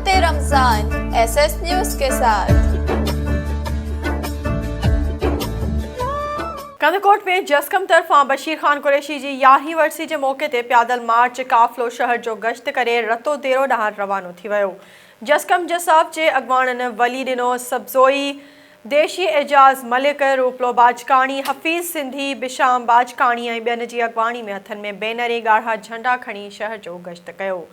रहमत Ramzan SS news के साथ। कंदकोट में जस्कम तरफा बशीर खान कुरैशी जी 11वीं वरसी के मौके ते पैदल मार्च काफ़िलो शहर जो गश्त करे रतो देरो ॾांहुं रवानो थी वियो। जस्कम जसाब जे अॻवाननि वली ॾिनो सब्ज़ोई देशी एजाज मलिक रूपलो बाजकाणी हफ़ीज़ सिंधी बिशाम बाजकाणी ऐं ॿियनि जी अॻवानी में हथनि में बैनर ॻाढ़ा झंडा खणी शहर जो गश्त कयो।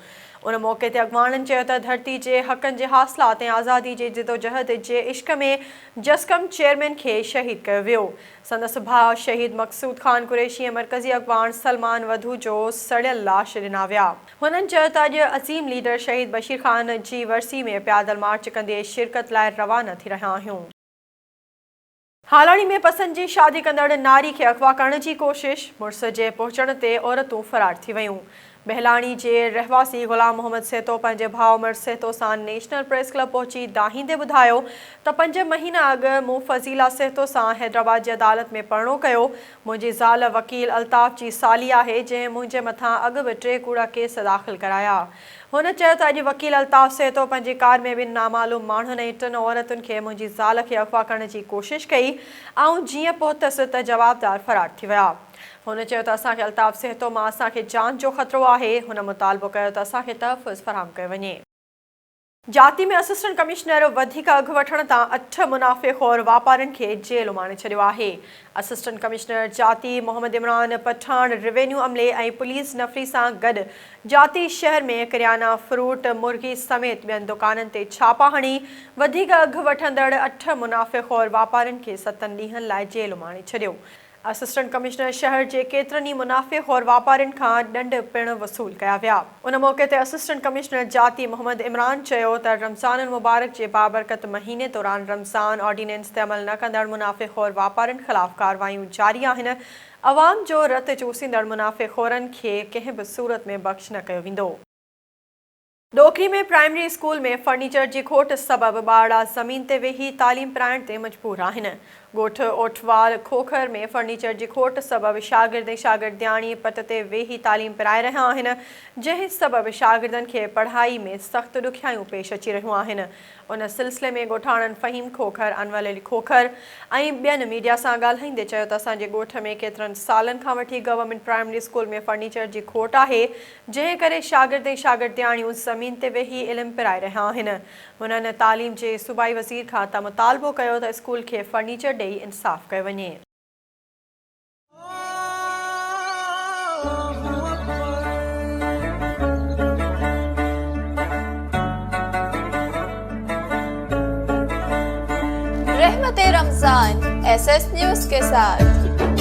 उन मौके ते अॻवाननि चयो त धरती जे हक़नि जे हासिलात ऐं आज़ादी जे जिदोजहद जे इश्क में जस्कम चेयरमैन खे शहीद कयो वियो। संदसि भाउ शहीद मक़सूद खान कुरैशी ऐं मरकज़ी अॻवान सलमान वधू जो सड़ियल लाश ॾिना विया। हुननि चयो त अॼु अज़ीम लीडर शहीद बशीर खान जी वरसी में पैदल मार्च कंदे शिरकत लाइ रवाना थी रहिया आहियूं। हालाणी में पसंद जी शादी कंदड़ नारी खे अगवा करण जी कोशिश, मुड़ुस जे पहुचण ते औरतूं फरार थी वयूं। बहलाणी जे रहवासी गुलाम मोहम्मद सेतो पंहिंजे भाउ उमर सेतो सां नेशनल प्रेस क्लब पहुची दाहींदे ॿुधायो त 5 महीना अॻु मूं फज़ीला सेतो सां हैदराबाद जी अदालत में परणो कयो। मुंहिंजी ज़ाल वकील अल्ताफ़ जी साली आहे जंहिं मुंहिंजे मथां अॻु बि 3 कूड़ा केस दाख़िल कराया। हुन चयो त अॼु वकील अल्ताफ़ सेतो पंहिंजी कार में ॿिनि नामालूम माण्हुनि ऐं 3 औरतुनि खे मुंहिंजी ज़ाल खे अगवा करण जी कोशिश कई ऐं जीअं पहुतसि त जवाबदार फरार थी विया। हुन चयो त असांखे अल्ताफ़ सेतो मां असांखे जान जो ख़तरो आहे। हुन मुतालबो कयो त असांखे तहफ़्फ़ुज़ फ़राहम कयो वञे। जाती में असिस्टेंट कमिश्नर वधीक अघु वठण तां 8 मुनाफ़ेख़ोर वापारियुनि खे जेल उमाणे छॾियो आहे। असिस्टेंट कमिश्नर जाती मोहम्मद इमरान पठान रेवेन्यू अमले ऐं पुलिस नफ़री सां गॾु जाती शहर में किरियाना फ्रूट मुर्गी समेत ॿियनि दुकाननि ते छापा हणी वधीक अघु वठंदड़ 8 मुनाफ़ेख़ोर वापारियुनि खे 7 ॾींहंनि लाइ जेल उमाणे छॾियो। असिस्टेंट कमिश्नर शहर जे केतिरनि ई मुनाफ़ेख़ोर वापारियुनि खां ॾंड पिणु वसूल कया विया। उन मौके ते असिस्टेंट कमिश्नर जाती मोहम्मद इमरान चयो त रमज़ान मुबारक जे बाबरकत महीने दौरान रमज़ान ऑर्डिनेंस ते अमल न कंदड़ मुनाफ़ेख़ोर वापारियुनि ख़िलाफ़ कार्रवायूं जारी आहिनि। अवाम जो रत चूसींदड़ मुनाफ़ेख़ोरनि खे कंहिं बि सूरत में बख़्श न कयो वेंदो। डोकरी में प्राइमरी स्कूल में फर्नीचर जी खोट सबबि ॿार ज़मीन ते वेही तालीम पढ़ाइण ते मजबूर आहिनि। ॻोठ ओठवाल खोखर में फर्नीचर जी खोट सबबि शागिर्द ऐं शागिर्दियाणी पट ते वेही तालीम पिराए रहिया आहिनि, जंहिं सबबि शागिर्दनि खे पढ़ाई में सख़्तु ॾुखियायूं पेश अची रहियूं आहिनि। उन सिलसिले में ॻोठाणनि फ़हीम खोखर, अनवर अली खोखर ऐं ॿियनि मीडिया सां ॻाल्हाईंदे चयो त असांजे ॻोठ में केतिरनि सालनि खां वठी गवर्नमेंट प्राइमरी स्कूल में फर्नीचर जी खोट आहे, जंहिं करे शागिर्द ऐं शागिर्दियाणियूं ज़मीन ते वेही इल्मु पिराए रहिया आहिनि। हुननि तालीम जे सूबाई वज़ीर खां त मुतालबो कयो त स्कूल खे फर्नीचर ॾेई इंसाफ़ कयो वञे। रहमत रमजान एसएस न्यूज के साथ।